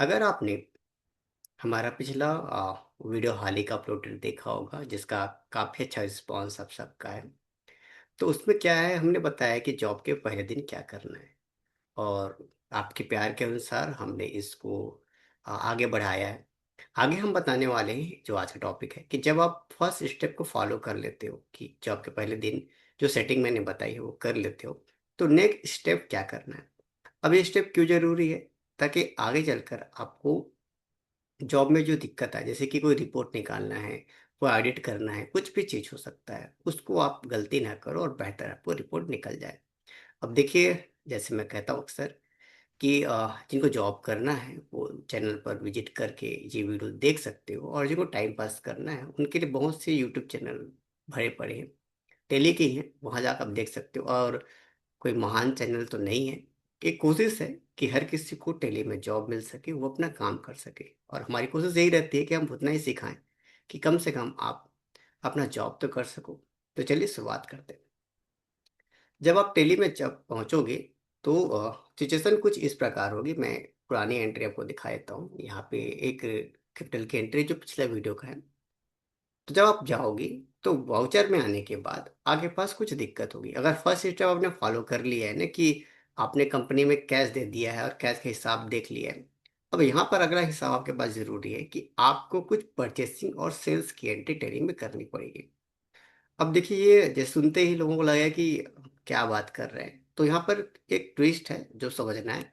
अगर आपने हमारा पिछला वीडियो हाल ही का अपलोडेड देखा होगा जिसका काफ़ी अच्छा रिस्पॉन्स आप सबका है। तो उसमें क्या है, हमने बताया कि जॉब के पहले दिन क्या करना है। और आपके प्यार के अनुसार हमने इसको आगे बढ़ाया है। आगे हम बताने वाले हैं जो आज का टॉपिक है कि जब आप फर्स्ट स्टेप को फॉलो कर लेते हो कि जॉब के पहले दिन जो सेटिंग मैंने बताई है वो कर लेते हो, तो नेक्स्ट स्टेप क्या करना है। अब ये स्टेप क्यों जरूरी है? ताकि आगे चलकर आपको जॉब में जो दिक्कत है, जैसे कि कोई रिपोर्ट निकालना है, कोई ऑडिट करना है, कुछ भी चीज हो सकता है, उसको आप गलती ना करो और बेहतर आपको रिपोर्ट निकल जाए। अब देखिए, जैसे मैं कहता हूँ अक्सर कि जिनको जॉब करना है वो चैनल पर विजिट करके ये वीडियो देख सकते हो, और जिनको टाइम पास करना है उनके लिए बहुत से यूट्यूब चैनल भरे पड़े हैं, टेली के ही हैं, वहाँ जाकर आप देख सकते हो। और कोई महान चैनल तो नहीं है। एक कोशिश है कि हर किसी को टेली में जॉब मिल सके, वो अपना काम कर सके, और हमारी कोशिश यही रहती है कि हम उतना ही सिखाएं कि कम से कम आप अपना जॉब तो कर सको। तो चलिए शुरुआत करते हैं। जब आप टेली में जब पहुंचोगे तो सिचुएशन कुछ इस प्रकार होगी। मैं पुरानी एंट्री आपको दिखा देता हूँ। यहाँ पे एक कैपिटल की एंट्री जो पिछले वीडियो का है। तो जब आप जाओगे तो वाउचर में आने के बाद आगे पास कुछ दिक्कत होगी। अगर फर्स्ट स्टेप आपने फॉलो कर लिया है ना कि आपने कंपनी में कैश दे दिया है और कैश का हिसाब देख लिया है, अब यहाँ पर अगला हिसाब आपके पास जरूरी है कि आपको कुछ परचेसिंग और सेल्स की एंट्री टैली में करनी पड़ेगी। अब देखिए, ये जैसे सुनते ही लोगों को लगेगा कि क्या बात कर रहे हैं, तो यहाँ पर एक ट्विस्ट है जो समझना है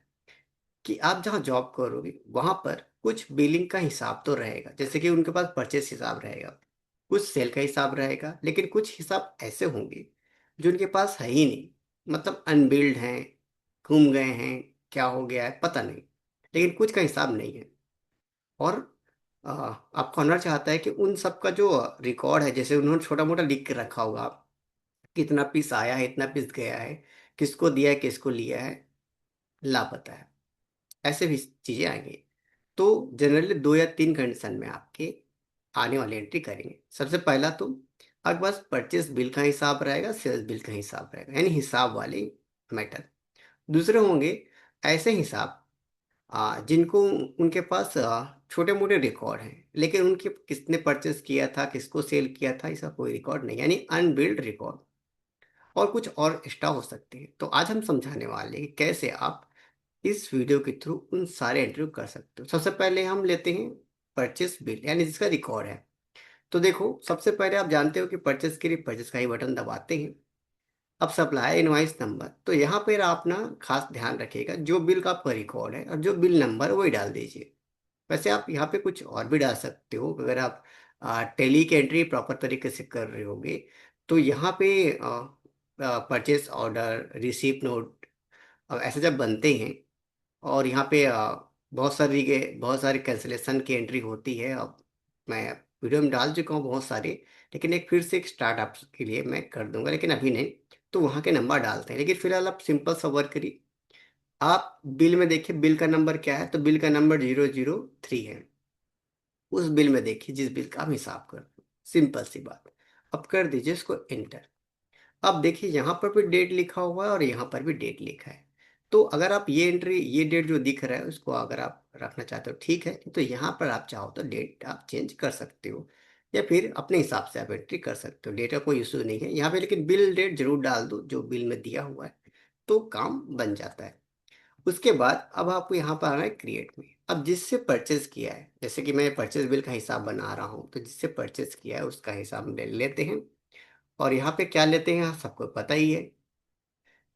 कि आप जहाँ जॉब करोगे वहां पर कुछ बिलिंग का हिसाब तो रहेगा। जैसे कि उनके पास परचेस हिसाब रहेगा, कुछ सेल का हिसाब रहेगा, लेकिन कुछ हिसाब ऐसे होंगे जो उनके पास है ही नहीं, मतलब अनबिल्ड हैं, घूम गए हैं, क्या हो गया है पता नहीं, लेकिन कुछ का हिसाब नहीं है। और आपका ऑनर चाहता है कि उन सब का जो रिकॉर्ड है, जैसे उन्होंने छोटा मोटा लिख के रखा होगा, कितना पीस आया है, इतना पीस गया है, किसको दिया है, किसको लिया है, लापता है, ऐसे भी चीजें आएंगी। तो जनरली 2 या 3 कंडीशन में आपके आने वाली एंट्री करेंगे। सबसे पहला तो आपके पास परचेस बिल का हिसाब रहेगा, सेल्स बिल का हिसाब रहेगा, यानी हिसाब वाले मैटर। दूसरे होंगे ऐसे हिसाब जिनको उनके पास छोटे मोटे रिकॉर्ड हैं, लेकिन उनके किसने परचेस किया था, किसको सेल किया था, इसका कोई रिकॉर्ड नहीं, यानी अनबिल्ड रिकॉर्ड। और कुछ और एक्स्ट्रा हो सकते हैं। तो आज हम समझाने वाले हैं कि कैसे आप इस वीडियो के थ्रू उन सारे एंट्री कर सकते हो। सबसे पहले हम लेते हैं परचेस बिल, यानी जिसका रिकॉर्ड है। तो देखो, सबसे पहले आप जानते हो कि परचेस के लिए परचेस का ही बटन दबाते हैं। अब सप्लाई इनवॉइस नंबर, तो यहाँ पर आप ना खास ध्यान रखिएगा, जो बिल का आपका रिकॉर्ड है और जो बिल नंबर वही डाल दीजिए। वैसे आप यहाँ पे कुछ और भी डाल सकते हो। अगर आप टेली की एंट्री प्रॉपर तरीके से कर रहे होगे तो यहाँ पे परचेस ऑर्डर, रिसीप्ट नोट ऐसे जब बनते हैं, और यहाँ पे बहुत सारी कैंसिलेशन की एंट्री होती है। अब मैं वीडियो में डाल चुका हूँ बहुत सारे, लेकिन एक फिर से एक स्टार्टअप के लिए मैं कर दूंगा, लेकिन अभी नहीं। तो वहाँ के नंबर डालते हैं, लेकिन फिलहाल आप सिंपल सा वर्क करिए। आप बिल में देखिए, बिल का नंबर क्या है, तो बिल का नंबर 003 है। उस बिल में देखिए जिस बिल का आप हिसाब कर रहे हो। सिंपल सी बात। अब कर दीजिए इसको एंटर। अब देखिए, यहाँ पर भी डेट लिखा हुआ है और यहाँ पर भी डेट लिखा है। तो अगर आप ये एंट्री, ये डेट जो दिख रहा है उसको अगर आप रखना चाहते हो ठीक है, तो यहाँ पर आप चाहो तो डेट आप चेंज कर सकते हो, या फिर अपने हिसाब से आप एंट्री कर सकते हो। डेट का कोई इशू नहीं है यहाँ पे, लेकिन बिल डेट जरूर डाल दो जो बिल में दिया हुआ है, तो काम बन जाता है। उसके बाद अब आपको यहाँ पर आना है क्रिएट में। अब जिससे परचेज किया है, जैसे कि मैं परचेज बिल का हिसाब बना रहा हूँ, तो जिससे परचेज किया है उसका हिसाब ले लेते हैं। और यहाँ पे क्या लेते हैं सबको पता ही है।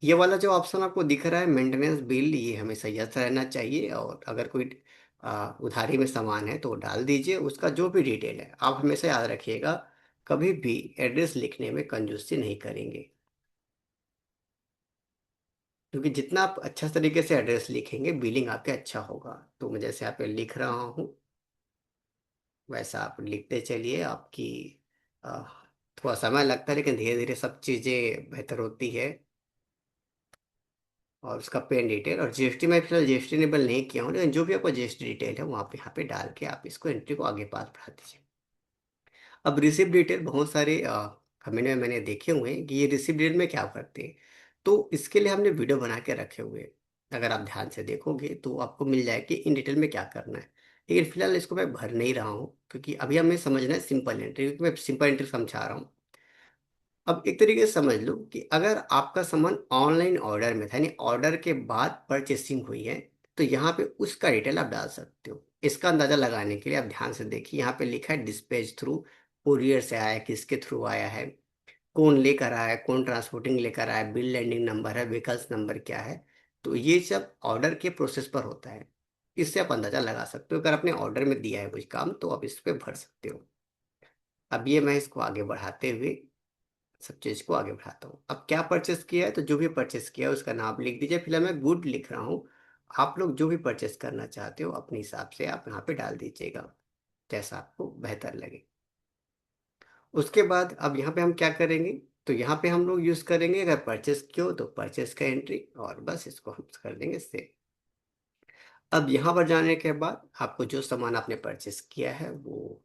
ये वाला जो ऑप्शन आपको दिख रहा है मेंटेनेंस बिल, ये हमेशा यस रहना चाहिए। और अगर कोई उधारी में सामान है तो वो डाल दीजिए। उसका जो भी डिटेल है आप हमेशा याद रखिएगा, कभी भी एड्रेस लिखने में कंजूसी नहीं करेंगे, क्योंकि जितना आप अच्छा तरीके से एड्रेस लिखेंगे बिलिंग आपके अच्छा होगा। तो मैं जैसे यहाँ पे लिख रहा हूँ वैसा आप लिखते चलिए। आपकी अ, थोड़ा समय लगता है, लेकिन धीरे धीरे सब चीज़ें बेहतर होती है। और उसका पेन डिटेल और जीएसटी, मैं फिलहाल जीएसटी इनेबल नहीं किया हूँ, लेकिन जो भी आपका जीएसटी डिटेल है वहाँ पे यहाँ पे डाल के आप इसको एंट्री को आगे पास बढ़ा दीजिए। अब रिसिप्ट डिटेल बहुत सारे कमेंट में मैंने देखे हुए हैं कि ये रिसिप्ट डिटेल में क्या करते हैं, तो इसके लिए हमने वीडियो बना के रखे हुए हैं। अगर आप ध्यान से देखोगे तो आपको मिल जाए कि इन डिटेल में क्या करना है। लेकिन फिलहाल इसको मैं भर नहीं रहा हूँ, क्योंकि अभी हमें समझना है सिंपल एंट्री, क्योंकि मैं सिंपल एंट्री समझा रहा हूँ। अब एक तरीके से समझ लो कि अगर आपका सामान ऑनलाइन ऑर्डर में था, यानी ऑर्डर के बाद परचेसिंग हुई है, तो यहाँ पे उसका डिटेल आप डाल सकते हो। इसका अंदाजा लगाने के लिए आप ध्यान से देखिए, यहाँ पे लिखा है डिस्पैच थ्रू, कुरियर से आया है, किसके थ्रू आया है, कौन लेकर आया है, कौन ट्रांसपोर्टिंग लेकर आया है, बिल लैंडिंग नंबर है, व्हीकल्स नंबर क्या है। तो ये सब ऑर्डर के प्रोसेस पर होता है। इससे आप अंदाजा लगा सकते हो, अगर आपने ऑर्डर में दिया है कुछ काम तो आप इस पे भर सकते हो। अब ये मैं इसको आगे बढ़ाते हुए सब चीज को आगे बढ़ाता हूँ। अब क्या परचेस किया है, तो जो भी परचेस किया है उसका नाम लिख दीजिए। फिलहाल मैं गुड लिख रहा हूँ। आप लोग जो भी परचेस करना चाहते हो अपने हिसाब से आप यहाँ पे डाल दीजिएगा, जैसा आपको बेहतर लगे। उसके बाद अब यहाँ पे हम क्या करेंगे, तो यहाँ पे हम लोग यूज करेंगे, अगर परचेस किया हो तो परचेस का एंट्री, और बस इसको हम कर देंगे सेव। अब यहाँ पर जाने के बाद आपको जो सामान आपने परचेस किया है वो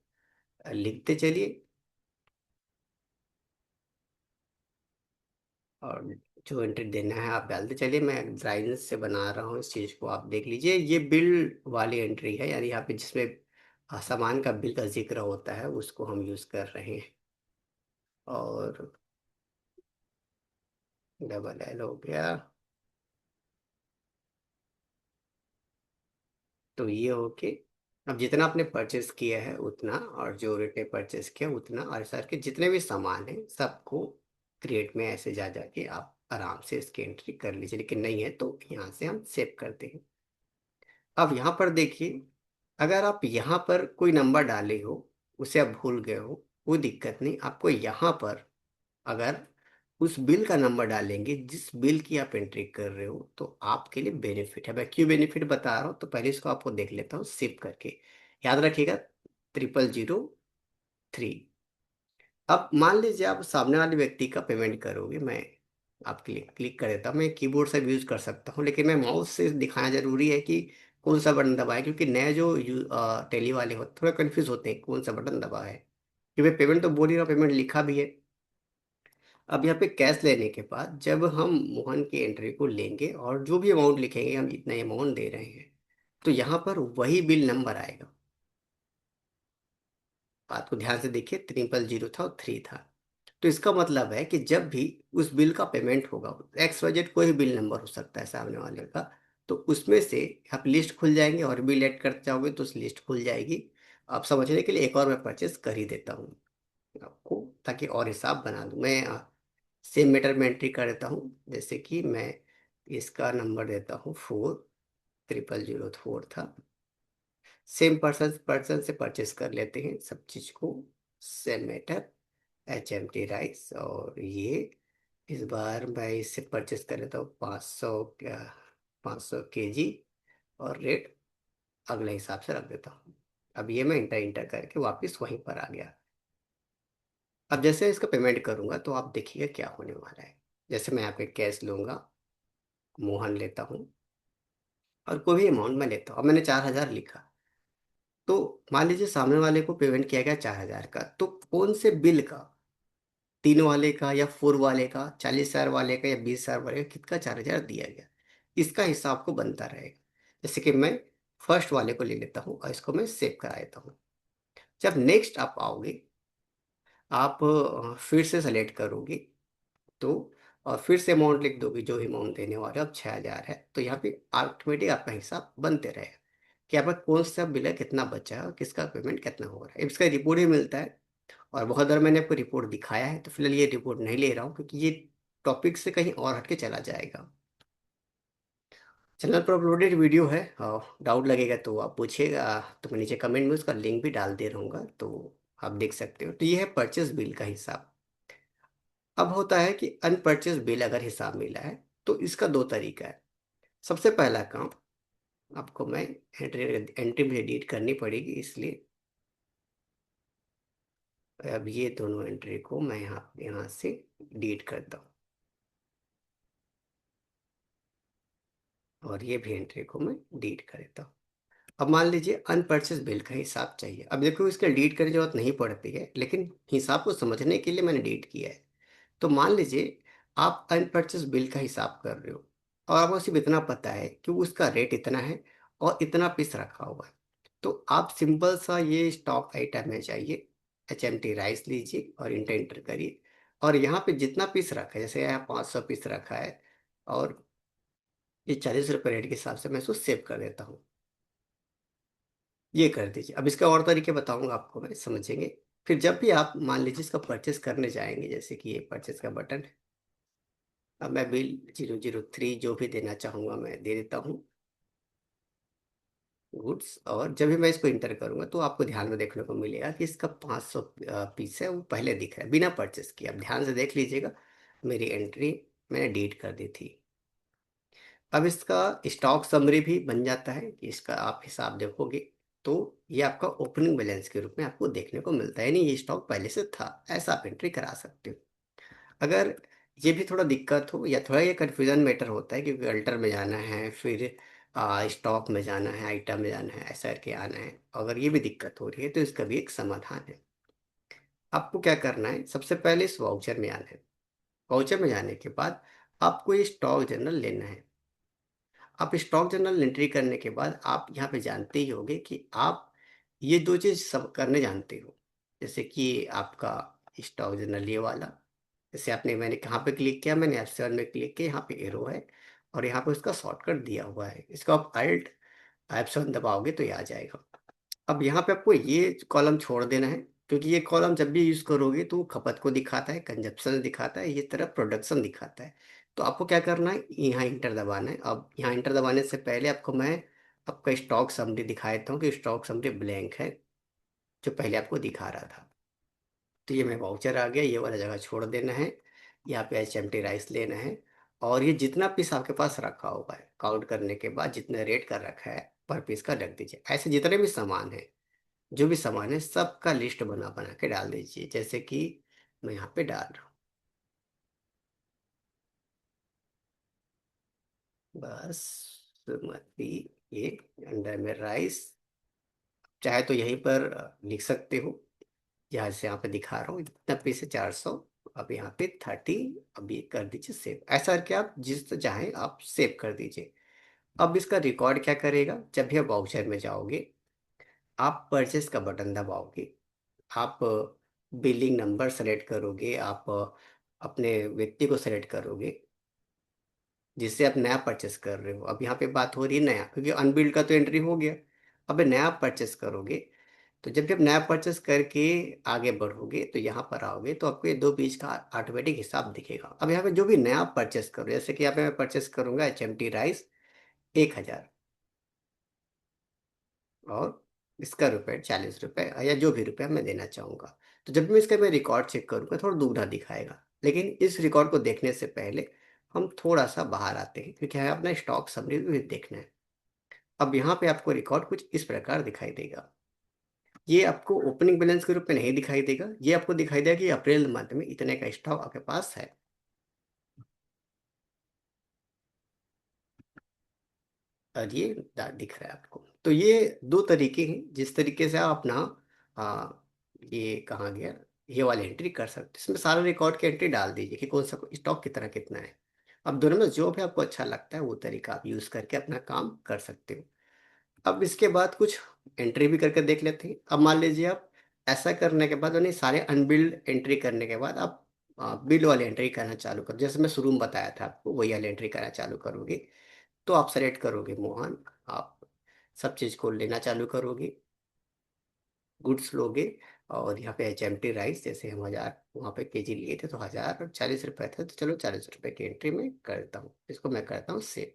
लिखते चलिए, और जो एंट्री देना है आप डालते चलिए। मैं ड्राइंग से बना रहा हूँ इस चीज़ को, आप देख लीजिए। ये बिल वाली एंट्री है, यानी यहाँ पे जिसमें सामान का बिल का जिक्र होता है उसको हम यूज़ कर रहे हैं। और डबल एल हो गया, तो ये ओके। अब जितना आपने परचेस किया है उतना, और जो रेट ने परचेस किया उतना, और सर के जितने भी सामान हैं सबको क्रिएट में ऐसे जा जाके आप आराम से इसकी एंट्री कर लीजिए। लेकिन नहीं है तो यहाँ से हम सेव करते हैं। अब यहाँ पर देखिए, अगर आप यहाँ पर कोई नंबर डाले हो, उसे आप भूल गए हो, कोई दिक्कत नहीं। आपको यहाँ पर अगर उस बिल का नंबर डालेंगे जिस बिल की आप एंट्री कर रहे हो, तो आपके लिए बेनिफिट है। मैं क्यों बेनिफिट बता रहा हूँ, तो पहले इसको आपको देख लेता हूँ सेव करके। याद रखिएगा, 0003। अब मान लीजिए आप सामने वाले व्यक्ति का पेमेंट करोगे, मैं आप क्लिक क्लिक कर देता हूँ। मैं कीबोर्ड से भी यूज कर सकता हूँ, लेकिन मैं माउस से दिखाना जरूरी है कि कौन सा बटन दबाए, क्योंकि नए जो टेली वाले हो थोड़ा कंफ्यूज होते हैं कौन सा बटन दबा है। क्योंकि पेमेंट तो बोल ही रहा, पेमेंट लिखा भी है। अब यहाँ पे कैश लेने के बाद जब हम मोहन की एंट्री को लेंगे और जो भी अमाउंट लिखेंगे, हम इतना अमाउंट दे रहे हैं, तो यहाँ पर वही बिल नंबर आएगा। बात को ध्यान से देखिए, 0003 था और 3 था। तो इसका मतलब है कि जब भी उस बिल का पेमेंट होगा, एक्स वाई जेड कोई भी बिल नंबर हो सकता है सामने वाले का, तो उसमें से आप लिस्ट खुल जाएंगे, और बिल ऐड करते जाओगे तो उस लिस्ट खुल जाएगी। आप समझने के लिए एक और मैं परचेस कर ही देता हूँ आपको, ताकि और हिसाब बना दूँ मैं। सेम मीटर में एंट्री कर देता हूँ, जैसे कि मैं इसका नंबर देता हूँ 4004 था। सेम पर्सन पर्सन से परचेस कर लेते हैं सब चीज को। सेम मैटर, HMT राइस, और ये इस बार मैं इससे परचेस कर लेता हूँ 500 kg, और रेट अगले हिसाब से रख देता हूँ। अब ये मैं इंटर इंटर करके वापस वहीं पर आ गया। अब जैसे इसका पेमेंट करूंगा तो आप देखिएगा क्या होने वाला है। जैसे मैं यहाँ पे कैश लूंगा, मोहन लेता हूँ, और कोई भी अमाउंट मैं लेता हूँ। अब मैंने 4000 लिखा, तो मान लीजिए सामने वाले को पेमेंट किया गया 4000 का, तो कौन से बिल का, 3 वाले का या 4 वाले का, 40,000 वाले का या 20,000 वाले का, कितना 4000 दिया गया, इसका हिसाब को बनता रहेगा। जैसे कि मैं फर्स्ट वाले को ले लेता हूँ और इसको मैं सेव करा देता हूँ। जब नेक्स्ट आप आओगे, आप फिर से सेलेक्ट करोगे, तो और फिर से अमाउंट लिख दोगे, जो अमाउंट देने वाले हो। अब 6000 है, तो यहाँ पे ऑटोमेटिक आपका हिसाब बनते रहेगा कि आपका कौन सा बिल है, कितना बचा है, और किसका पेमेंट कितना हो रहा है। इसका रिपोर्ट ही मिलता है। और बहुत बार मैंने आपको रिपोर्ट दिखाया है, तो फिलहाल ये रिपोर्ट नहीं ले रहा हूँ, क्योंकि ये टॉपिक से कहीं और हटके चला जाएगा। चैनल पर अपलोडेड वीडियो है, डाउट लगेगा तो आप पूछिएगा, तो मैं नीचे कमेंट में उसका लिंक भी डाल दे रहूँगा, तो आप देख सकते हो। तो ये है परचेस बिल का हिसाब। अब होता है कि अनपरचेज बिल अगर हिसाब मिला है, तो इसका दो तरीका है। सबसे पहला काम, आपको मैं एंट्री एंट्री भी एडिट करनी पड़ेगी, इसलिए अब ये दोनों एंट्री को मैं यहाँ यहाँ से डिलीट करता हूँ, और ये भी एंट्री को मैं डिलीट कर देता हूँ। अब मान लीजिए अनपरचेज बिल का हिसाब चाहिए। अब देखो, इसके डिलीट करने की जरूरत नहीं पड़ती है, लेकिन हिसाब को समझने के लिए मैंने डिलीट किया है। तो मान लीजिए आप अनपरचेज बिल का हिसाब कर रहे हो, और आपको सिर्फ इतना पता है कि उसका रेट इतना है और इतना पीस रखा हुआ है, तो आप सिंपल सा ये स्टॉक आइटम है चाहिए, HMT राइस लीजिए और इंटर करिए, और यहाँ पे जितना पीस रखा है, जैसे यहाँ 500 पीस रखा है, और ये 40 रुपये रेट के हिसाब से मैं इसको सेव कर देता हूँ। ये कर दीजिए। अब इसका और तरीके बताऊंगा आपको, मैं समझेंगे। फिर जब भी आप मान लीजिए इसका परचेस करने जाएंगे, जैसे कि ये परचेस का बटन है, अब मैं बिल 003 जो भी देना चाहूंगा मैं दे देता हूँ, गुड्स। और जब भी मैं इसको इंटर करूंगा तो आपको ध्यान में देखने को मिलेगा कि इसका 500 पीस है, वो पहले दिख रहा है बिना परचेस किए। अब ध्यान से देख लीजिएगा, मेरी एंट्री मैंने डिलीट कर दी थी। अब इसका स्टॉक समरी भी बन जाता है कि इसका आप हिसाब देखोगे तो ये आपका ओपनिंग बैलेंस के रूप में आपको देखने को मिलता है, नहीं ये स्टॉक पहले से था, ऐसा आप एंट्री करा सकते हो। अगर ये भी थोड़ा दिक्कत हो या थोड़ा ये कन्फ्यूजन मैटर होता है, क्योंकि अल्टर में जाना है, फिर स्टॉक में जाना है, आइटम में जाना है, ऐसा करके आना है, अगर ये भी दिक्कत हो रही है तो इसका भी एक समाधान है। आपको क्या करना है, सबसे पहले इस वाउचर में आना है। वाउचर में जाने के बाद आपको ये स्टॉक जनरल लेना है। आप स्टॉक जनरल एंट्री करने के बाद आप यहाँ पे जानते ही होंगे कि आप ये दो चीज सब करने जानते हो। जैसे कि आपका स्टॉक जनरल ये वाला, जैसे आपने, मैंने कहाँ पे क्लिक किया, मैंने F7 में क्लिक किया, यहाँ पे एरो है और यहाँ पे उसका शॉर्टकट दिया हुआ है, इसको आप अल्ट F7 दबाओगे तो ये आ जाएगा। अब यहाँ पे आपको ये कॉलम छोड़ देना है, क्योंकि ये कॉलम जब भी यूज करोगे तो वो खपत को दिखाता है, कंजप्शन दिखाता है, ये तरह प्रोडक्शन दिखाता है। तो आपको क्या करना है, यहाँ इंटर दबाना है। अब यहाँ इंटर दबाने से पहले आपको मैं आपका स्टॉक समरी दिखा देता हूँ कि स्टॉक समरी ब्लैंक है, जो पहले आपको दिखा रहा था। तो ये मैं वाउचर आ गया, ये वाला जगह छोड़ देना है, यहाँ पे HMT राइस लेना है, और ये जितना पीस आपके पास रखा होगा है, काउंट करने के बाद जितने रेट का रखा है पर पीस का रख दीजिए। ऐसे जितने भी सामान है, जो भी सामान है सबका लिस्ट बना बना के डाल दीजिए, जैसे कि मैं यहाँ पे डाल रहा हूँ। बस सुमति, ये अंडर में राइस, चाहे तो यहीं पर लिख सकते हो, यहाँ से यहाँ पे दिखा रहा हूँ, इतना पीस है 400। अब यहाँ पे 30, अब ये कर दीजिए सेव। ऐसा करके आप जिस चाहें आप सेव कर दीजिए। अब इसका रिकॉर्ड क्या करेगा, जब भी आप वाउचर में जाओगे, आप परचेस का बटन दबाओगे, आप बिलिंग नंबर सेलेक्ट करोगे, आप अपने व्यक्ति को सेलेक्ट करोगे जिससे आप नया परचेस कर रहे हो। अब यहाँ पे बात हो रही है नया, क्योंकि अनबिल्ड का तो एंट्री हो गया। अब नया परचेस करोगे, तो जब भी आप नया परचेस करके आगे बढ़ोगे तो यहाँ पर आओगे तो आपको ये दो बीच का ऑटोमेटिक हिसाब दिखेगा। अब यहाँ पे जो भी नया परचेस करो, जैसे कि यहाँ पे मैं परचेस करूंगा HMT राइस 1,000, और इसका रुपये 40 रुपये या जो भी रुपया मैं देना चाहूँगा। तो जब मैं इसका मैं रिकॉर्ड चेक करूँगा थोड़ा दुगना दिखाएगा, लेकिन इस रिकॉर्ड को देखने से पहले हम थोड़ा सा बाहर आते हैं, क्योंकि हमें अपना स्टॉक समरी भी देखना है। अब यहाँ पे आपको रिकॉर्ड कुछ इस प्रकार दिखाई देगा। ये आपको ओपनिंग बैलेंस के रूप में नहीं दिखाई देगा, ये आपको दिखाई देगा कि अप्रैल मंथ में इतने का स्टॉक आपके पास है। और ये दिख रहा है आपको। तो ये दो तरीके हैं जिस तरीके से आप अपना आ, ये कहाँ गया, ये वाली एंट्री कर सकते हैं। इसमें सारा रिकॉर्ड की एंट्री डाल दीजिए कि कौन सा स्टॉक कितना कितना है। अब दोनों में जो भी आपको अच्छा लगता है वो तरीका आप यूज करके अपना काम कर सकते हो। अब इसके बाद कुछ एंट्री भी करके देख लेते हैं। अब मान लीजिए आप ऐसा करने के बाद, यानी सारे अनबिल्ड एंट्री करने के बाद आप बिल वाली एंट्री करना चालू कर, जैसे मैं शुरू में बताया था आपको वही वाली एंट्री करना चालू करोगे। तो आप सेलेक्ट करोगे मोहन, आप सब चीज को लेना चालू करोगे, गुड्स लोगे, और यहाँ पे HMT राइस, जैसे हम 1,000 वहाँ पे केजी लिए थे तो 1,040 रुपये थे, तो चलो 40 रुपये की एंट्री में करता हूँ, इसको मैं करता हूँ सेव।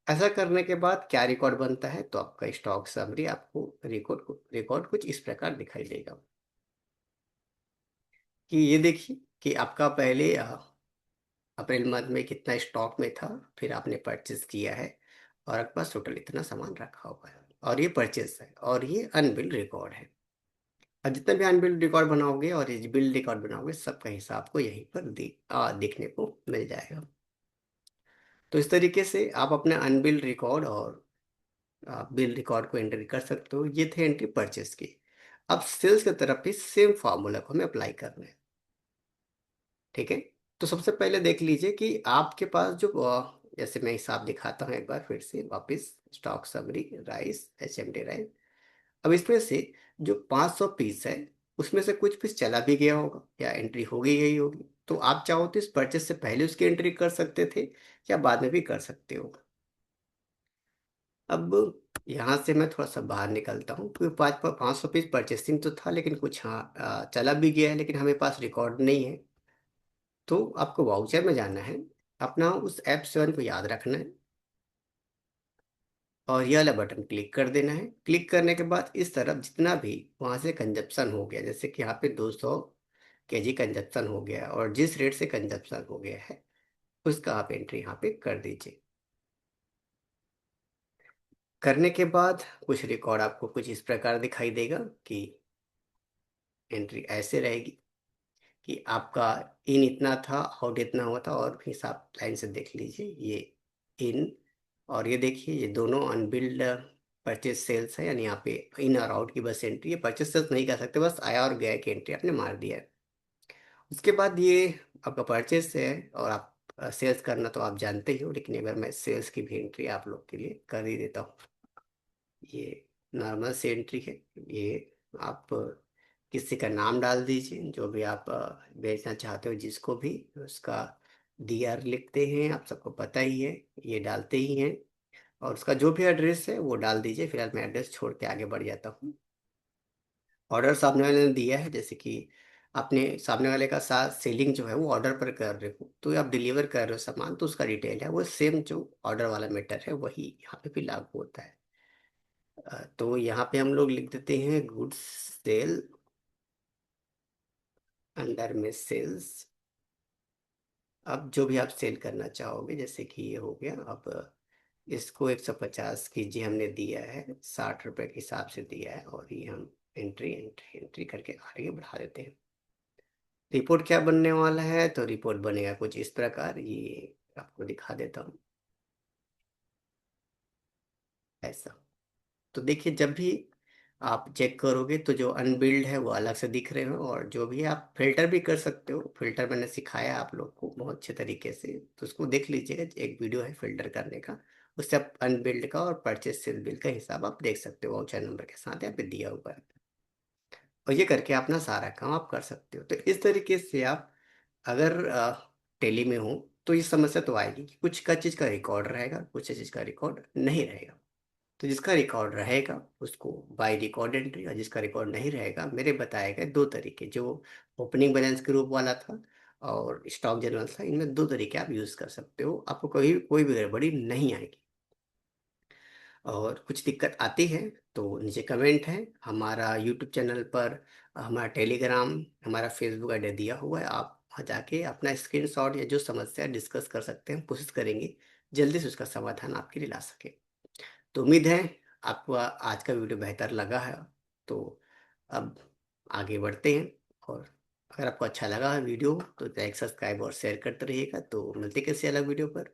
ऐसा करने के बाद क्या रिकॉर्ड बनता है, तो आपका स्टॉक समरी आपको रिकॉर्ड कुछ इस प्रकार दिखाई देगा कि ये देखिए कि आपका पहले अप्रैल मंथ में कितना स्टॉक में था, फिर आपने परचेज किया है, और आपके पास टोटल इतना सामान रखा हुआ है, और ये परचेज है, और ये अनबिल्ड रिकॉर्ड है। और जितना भी अनबिल्ड रिकॉर्ड बनाओगे और ये बिल्ड रिकॉर्ड बनाओगे, सबका हिसाब को यहीं पर देखने को मिल जाएगा। तो इस तरीके से आप अपने अनबिल्ड रिकॉर्ड और बिल रिकॉर्ड को एंट्री कर सकते हो। ये थे एंट्री परचेस की। अब सेल्स की तरफ भी सेम फार्मूला को हमें अप्लाई करना है। ठीक है। तो सबसे पहले देख लीजिए कि आपके पास जो जैसे मैं हिसाब दिखाता हूँ एक बार फिर से वापस। Stock summary, rice, HMD rice. अब इसमें से जो 500 पीस है, उसमें से कुछ पीस चला भी गया होगा या एंट्री हो गई होगी। तो आप चाहो तो इस परचेस से पहले उसकी एंट्री कर सकते थे या बाद में भी कर सकते हो। अब यहाँ से मैं थोड़ा सा बाहर निकलता हूँ, क्योंकि 500 पीस परचेसिंग तो था, लेकिन कुछ हाँ चला भी गया है, लेकिन हमें पास रिकॉर्ड नहीं है। तो आपको वाउचर में जाना है, अपना उस F7 को याद रखना है और ये वाला बटन क्लिक कर देना है। क्लिक करने के बाद इस तरफ जितना भी वहां से कंजप्शन हो गया, जैसे कि यहाँ पे 200 kg कंजप्शन हो गया और जिस रेट से कंजप्शन हो गया है उसका आप एंट्री यहाँ पे कर दीजिए। करने के बाद कुछ रिकॉर्ड आपको कुछ इस प्रकार दिखाई देगा कि एंट्री ऐसे रहेगी कि आपका इन इतना था, आउट इतना हुआ था, और फिर आप लाइन से देख लीजिए ये इन, और ये देखिए ये दोनों अनबिल्ड परचेज सेल्स है, यानी यहाँ पे इन और आउट की बस एंट्री है। परचेज सेल्स नहीं कर सकते, बस आया और गया की एंट्री आपने मार दिया है। उसके बाद ये आपका परचेज है, और आप सेल्स करना तो आप जानते ही हो, लेकिन एक बार मैं सेल्स की भी एंट्री आप लोग के लिए कर ही देता हूँ। ये नॉर्मल सी एंट्री है। ये आप किसी का नाम डाल दीजिए, जो भी आप बेचना चाहते हो, जिसको भी उसका डीआर लिखते हैं, आप सबको पता ही है, ये डालते ही हैं। और उसका जो भी एड्रेस है वो डाल दीजिए। फिलहाल मैं एड्रेस छोड़ के आगे बढ़ जाता हूँ। ऑर्डर सामने वाले ने दिया है, जैसे कि आपने सामने वाले का साथ सेलिंग जो है वो ऑर्डर पर कर रहे हो, तो आप डिलीवर कर रहे हो सामान, तो उसका डिटेल है वो सेम जो ऑर्डर वाला मैटर है वही यहाँ पे भी लागू होता है। तो यहाँ पे हम लोग लिख देते हैं गुड्स सेल, अंडर में सेल्स। अब जो भी आप सेल करना चाहोगे, जैसे कि ये हो गया। अब इसको 150 kg हमने दिया है, 60 रुपए के हिसाब से दिया है, और ये हम एंट्री एंट्री एंट्री करके आगे बढ़ा देते हैं। रिपोर्ट क्या बनने वाला है, तो रिपोर्ट बनेगा कुछ इस प्रकार, ये आपको दिखा देता हूँ ऐसा। तो देखिए जब भी आप चेक करोगे तो जो अनबिल्ड है वो अलग से दिख रहे हो, और जो भी है आप फिल्टर भी कर सकते हो। फिल्टर मैंने सिखाया आप लोग को बहुत अच्छे तरीके से, तो उसको देख लीजिएगा, एक वीडियो है फिल्टर करने का। उससे आप अनबिल्ड का और परचेज सेल बिल का हिसाब आप देख सकते हो, वाउचर नंबर के साथ यहाँ पे दिया हुआ है। और ये करके अपना सारा काम आप कर सकते हो। तो इस तरीके से आप अगर टेली में हो तो ये समस्या तो आएगी कि कुछ का चीज़ का रिकॉर्ड रहेगा, कुछ चीज़ का रिकॉर्ड नहीं रहेगा। तो जिसका रिकॉर्ड रहेगा उसको बाय रिकॉर्ड एंट्री, और जिसका रिकॉर्ड नहीं रहेगा, मेरे बताए गए दो तरीके, जो ओपनिंग बैलेंस के रूप वाला था और स्टॉक जनरल था, इनमें दो तरीके आप यूज़ कर सकते हो, आपको कोई कोई भी गड़बड़ी नहीं आएगी। और कुछ दिक्कत आती है तो नीचे कमेंट है, हमारा यूट्यूब चैनल पर, हमारा टेलीग्राम, हमारा फेसबुक आईडी दिया हुआ है, आप वहाँ जाके अपना स्क्रीनशॉट या जो समस्या डिस्कस कर सकते हैं। कोशिश करेंगे जल्दी से उसका समाधान आपके लिए ला सके। तो उम्मीद है आपको आज का वीडियो बेहतर लगा है। तो अब आगे बढ़ते हैं, और अगर आपको अच्छा लगा है वीडियो तो लाइक, सब्सक्राइब और शेयर करते रहिएगा। तो मिलते हैं किसी अलग वीडियो पर।